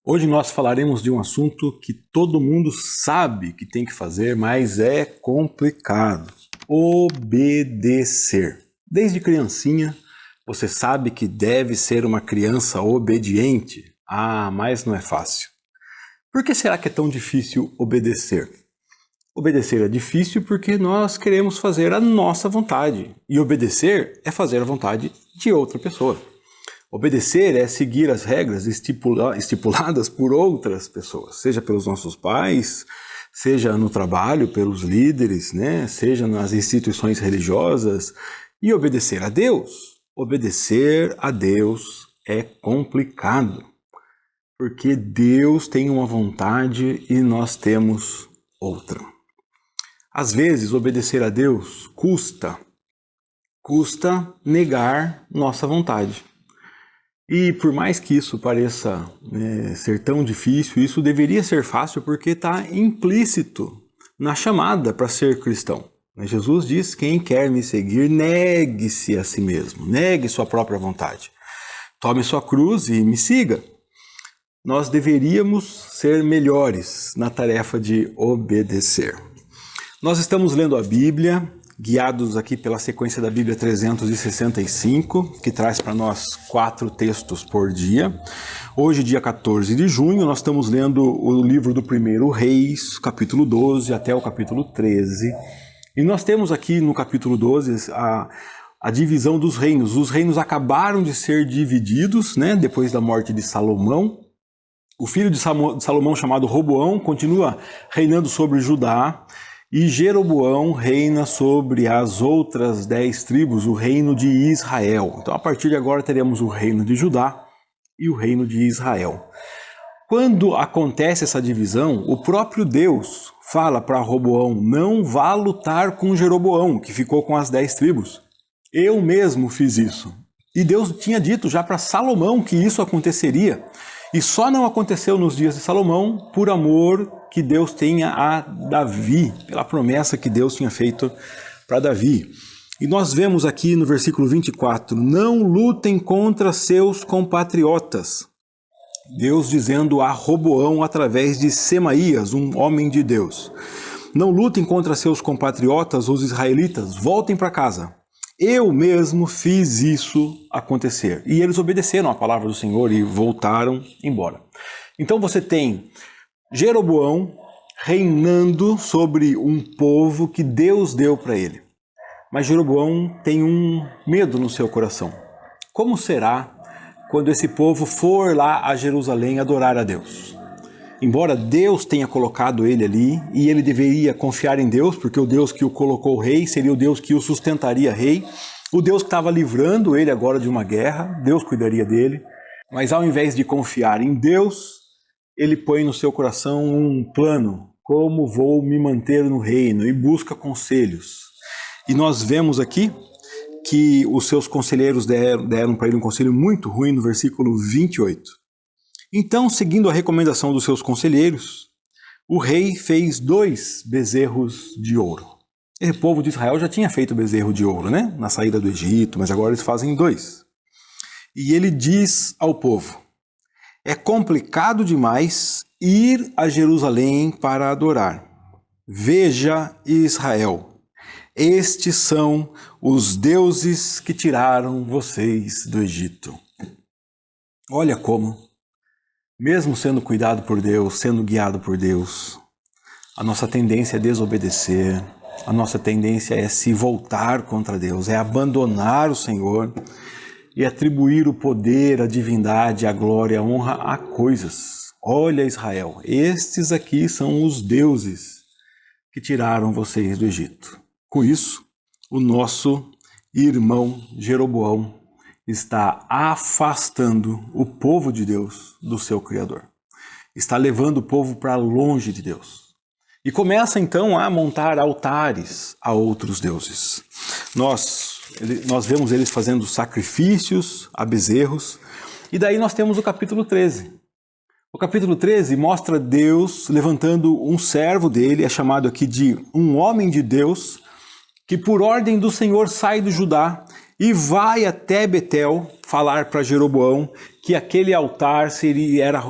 Hoje nós falaremos de um assunto que todo mundo sabe que tem que fazer, mas é complicado. Obedecer. Desde criancinha, você sabe que deve ser uma criança obediente. Mas não é fácil. Por que será que é tão difícil obedecer? Obedecer é difícil porque nós queremos fazer a nossa vontade. E obedecer é fazer a vontade de outra pessoa. Obedecer é seguir as regras estipuladas por outras pessoas, seja pelos nossos pais, seja no trabalho, pelos líderes, seja nas instituições religiosas. E obedecer a Deus. Obedecer a Deus é complicado, porque Deus tem uma vontade e nós temos outra. Às vezes, obedecer a Deus custa negar nossa vontade. E por mais que isso pareça ser tão difícil, isso deveria ser fácil porque está implícito na chamada para ser cristão. Jesus diz: quem quer me seguir, negue-se a si mesmo, negue sua própria vontade. Tome sua cruz e me siga. Nós deveríamos ser melhores na tarefa de obedecer. Nós estamos lendo a Bíblia, guiados aqui pela sequência da Bíblia 365, que traz para nós 4 textos por dia. Hoje, dia 14 de junho, nós estamos lendo o livro do 1º Reis, capítulo 12 até o capítulo 13. E nós temos aqui no capítulo 12 a divisão dos reinos. Os reinos acabaram de ser divididos, depois da morte de Salomão. O filho de Salomão, chamado Roboão, continua reinando sobre Judá. E Jeroboão reina sobre as outras 10 tribos, o reino de Israel. Então, a partir de agora, teremos o reino de Judá e o reino de Israel. Quando acontece essa divisão, o próprio Deus fala para Roboão: não vá lutar com Jeroboão, que ficou com as 10 tribos. Eu mesmo fiz isso. E Deus tinha dito já para Salomão que isso aconteceria. E só não aconteceu nos dias de Salomão por amor que Deus tenha a Davi, pela promessa que Deus tinha feito para Davi. E nós vemos aqui no versículo 24: não lutem contra seus compatriotas. Deus dizendo a Roboão através de Semaías, um homem de Deus: não lutem contra seus compatriotas, os israelitas, voltem para casa. Eu mesmo fiz isso acontecer. E eles obedeceram à palavra do Senhor e voltaram embora. Então você tem Jeroboão reinando sobre um povo que Deus deu para ele. Mas Jeroboão tem um medo no seu coração. Como será quando esse povo for lá a Jerusalém adorar a Deus? Embora Deus tenha colocado ele ali, e ele deveria confiar em Deus, porque o Deus que o colocou rei seria o Deus que o sustentaria rei, o Deus que estava livrando ele agora de uma guerra, Deus cuidaria dele. Mas ao invés de confiar em Deus, ele põe no seu coração um plano: como vou me manter no reino, e busca conselhos. E nós vemos aqui que os seus conselheiros deram para ele um conselho muito ruim no versículo 28. Então, seguindo a recomendação dos seus conselheiros, o rei fez 2 bezerros de ouro. O povo de Israel já tinha feito bezerro de ouro, na saída do Egito, mas agora eles fazem 2. E ele diz ao povo: é complicado demais ir a Jerusalém para adorar. Veja, Israel, estes são os deuses que tiraram vocês do Egito. Olha como, mesmo sendo cuidado por Deus, sendo guiado por Deus, a nossa tendência é desobedecer, a nossa tendência é se voltar contra Deus, é abandonar o Senhor e atribuir o poder, a divindade, a glória, a honra a coisas. Olha, Israel, estes aqui são os deuses que tiraram vocês do Egito. Com isso, o nosso irmão Jeroboão está afastando o povo de Deus do seu Criador. Está levando o povo para longe de Deus. E começa então a montar altares a outros deuses. Nós vemos eles fazendo sacrifícios a bezerros. E daí nós temos o capítulo 13. O capítulo 13 mostra Deus levantando um servo dele, é chamado aqui de um homem de Deus, que por ordem do Senhor sai do Judá e vai até Betel falar para Jeroboão que aquele altar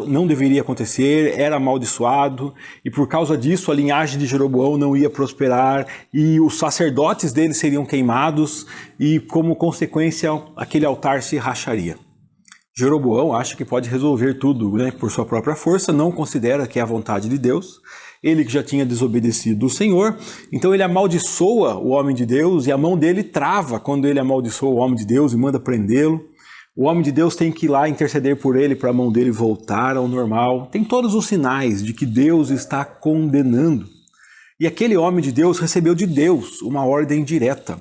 não deveria acontecer, era amaldiçoado, e por causa disso a linhagem de Jeroboão não ia prosperar, e os sacerdotes dele seriam queimados, e como consequência aquele altar se racharia. Jeroboão acha que pode resolver tudo, né, por sua própria força, não considera que é a vontade de Deus, ele que já tinha desobedecido o Senhor, então ele amaldiçoa o homem de Deus e a mão dele trava quando ele amaldiçoa o homem de Deus e manda prendê-lo. O homem de Deus tem que ir lá interceder por ele para a mão dele voltar ao normal. Tem todos os sinais de que Deus está condenando. E aquele homem de Deus recebeu de Deus uma ordem direta: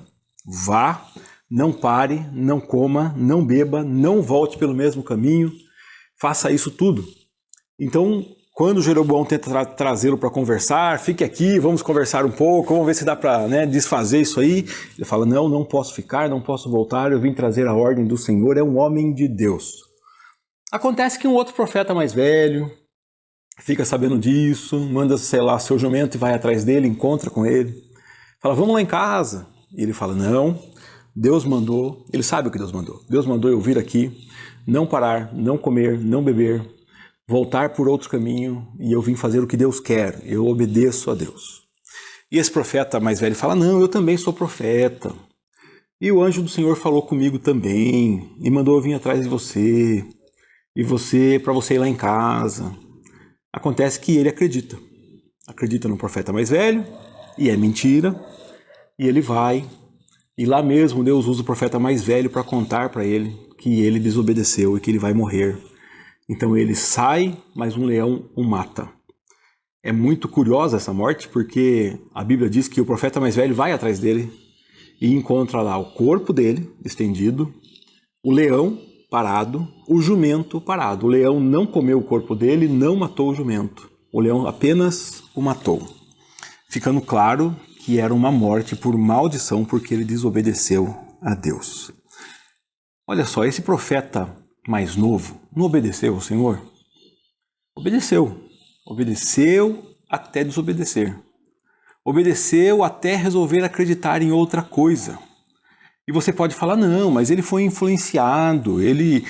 vá, não pare, não coma, não beba, não volte pelo mesmo caminho, faça isso tudo. Então, quando Jeroboão tenta trazê-lo para conversar, fique aqui, vamos conversar um pouco, vamos ver se dá para, né, desfazer isso aí. Ele fala, não posso ficar, não posso voltar, eu vim trazer a ordem do Senhor, é um homem de Deus. Acontece que um outro profeta mais velho fica sabendo disso, manda, sei lá, seu jumento e vai atrás dele, encontra com ele. Fala, vamos lá em casa. E ele fala, não, Deus mandou, ele sabe o que Deus mandou. Deus mandou eu vir aqui, não parar, não comer, não beber, voltar por outro caminho, e eu vim fazer o que Deus quer, eu obedeço a Deus. E esse profeta mais velho fala, não, eu também sou profeta, e o anjo do Senhor falou comigo também, e mandou eu vir atrás de você, e para você ir lá em casa. Acontece que ele acredita no profeta mais velho, e é mentira, e ele vai, e lá mesmo Deus usa o profeta mais velho para contar para ele que ele desobedeceu e que ele vai morrer. Então ele sai, mas um leão o mata. É muito curiosa essa morte, porque a Bíblia diz que o profeta mais velho vai atrás dele e encontra lá o corpo dele estendido, o leão parado, o jumento parado. O leão não comeu o corpo dele, não matou o jumento. O leão apenas o matou. Ficando claro que era uma morte por maldição, porque ele desobedeceu a Deus. Olha só, esse profeta mais novo não obedeceu ao Senhor? Obedeceu até desobedecer. Obedeceu até resolver acreditar em outra coisa. E você pode falar, não, mas ele foi influenciado, ele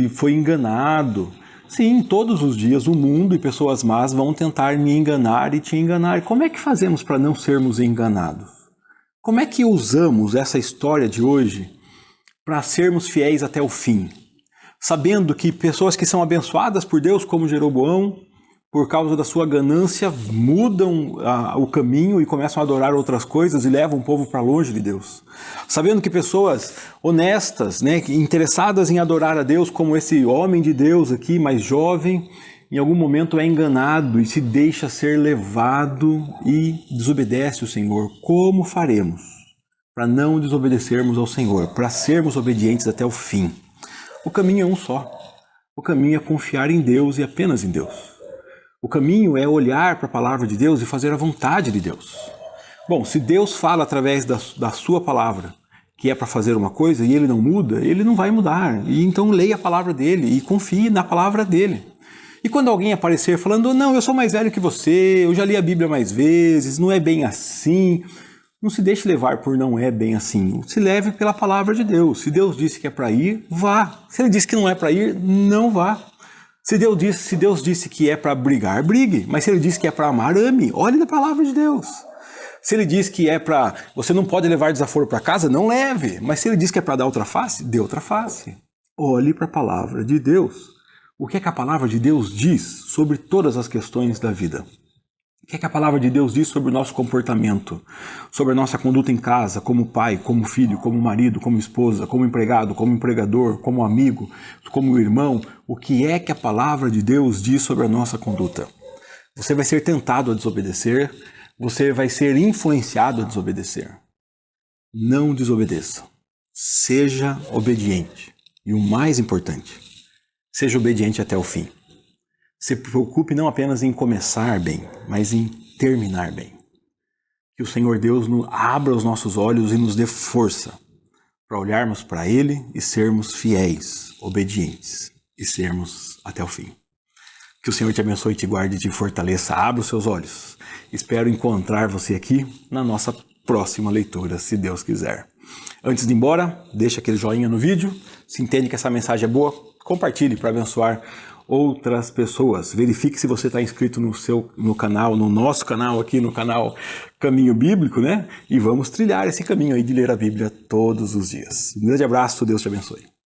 foi enganado. Sim, todos os dias o mundo e pessoas más vão tentar me enganar e te enganar. Como é que fazemos para não sermos enganados? Como é que usamos essa história de hoje para sermos fiéis até o fim? Sabendo que pessoas que são abençoadas por Deus, como Jeroboão, por causa da sua ganância, mudam o caminho e começam a adorar outras coisas e levam o povo para longe de Deus. Sabendo que pessoas honestas, né, interessadas em adorar a Deus, como esse homem de Deus aqui, mais jovem, em algum momento é enganado e se deixa ser levado e desobedece o Senhor. Como faremos para não desobedecermos ao Senhor, para sermos obedientes até o fim? O caminho é um só. O caminho é confiar em Deus e apenas em Deus. O caminho é olhar para a palavra de Deus e fazer a vontade de Deus. Bom, se Deus fala através da sua palavra que é para fazer uma coisa e ele não muda, ele não vai mudar. E então leia a palavra dele e confie na palavra dele. E quando alguém aparecer falando, não, eu sou mais velho que você, eu já li a Bíblia mais vezes, não é bem assim... Não se deixe levar por não é bem assim. Se leve pela palavra de Deus. Se Deus disse que é para ir, vá. Se Ele disse que não é para ir, não vá. Se Deus disse que é para brigar, brigue. Mas se Ele disse que é para amar, ame. Olhe na palavra de Deus. Se Ele diz que é para... Você não pode levar desaforo para casa, não leve. Mas se Ele diz que é para dar outra face, dê outra face. Olhe para a palavra de Deus. O que é que a palavra de Deus diz sobre todas as questões da vida? O que é que a palavra de Deus diz sobre o nosso comportamento, sobre a nossa conduta em casa, como pai, como filho, como marido, como esposa, como empregado, como empregador, como amigo, como irmão? O que é que a palavra de Deus diz sobre a nossa conduta? Você vai ser tentado a desobedecer, você vai ser influenciado a desobedecer. Não desobedeça. Seja obediente. E o mais importante, seja obediente até o fim. Se preocupe não apenas em começar bem, mas em terminar bem. Que o Senhor Deus abra os nossos olhos e nos dê força para olharmos para Ele e sermos fiéis, obedientes e sermos até o fim. Que o Senhor te abençoe, te guarde e te fortaleça. Abra os seus olhos. Espero encontrar você aqui na nossa próxima leitura, se Deus quiser. Antes de ir embora, deixa aquele joinha no vídeo. Se entende que essa mensagem é boa, compartilhe para abençoar outras pessoas. Verifique se você está inscrito no canal, no nosso canal aqui, no canal Caminho Bíblico, né? E vamos trilhar esse caminho aí de ler a Bíblia todos os dias. Um grande abraço, Deus te abençoe.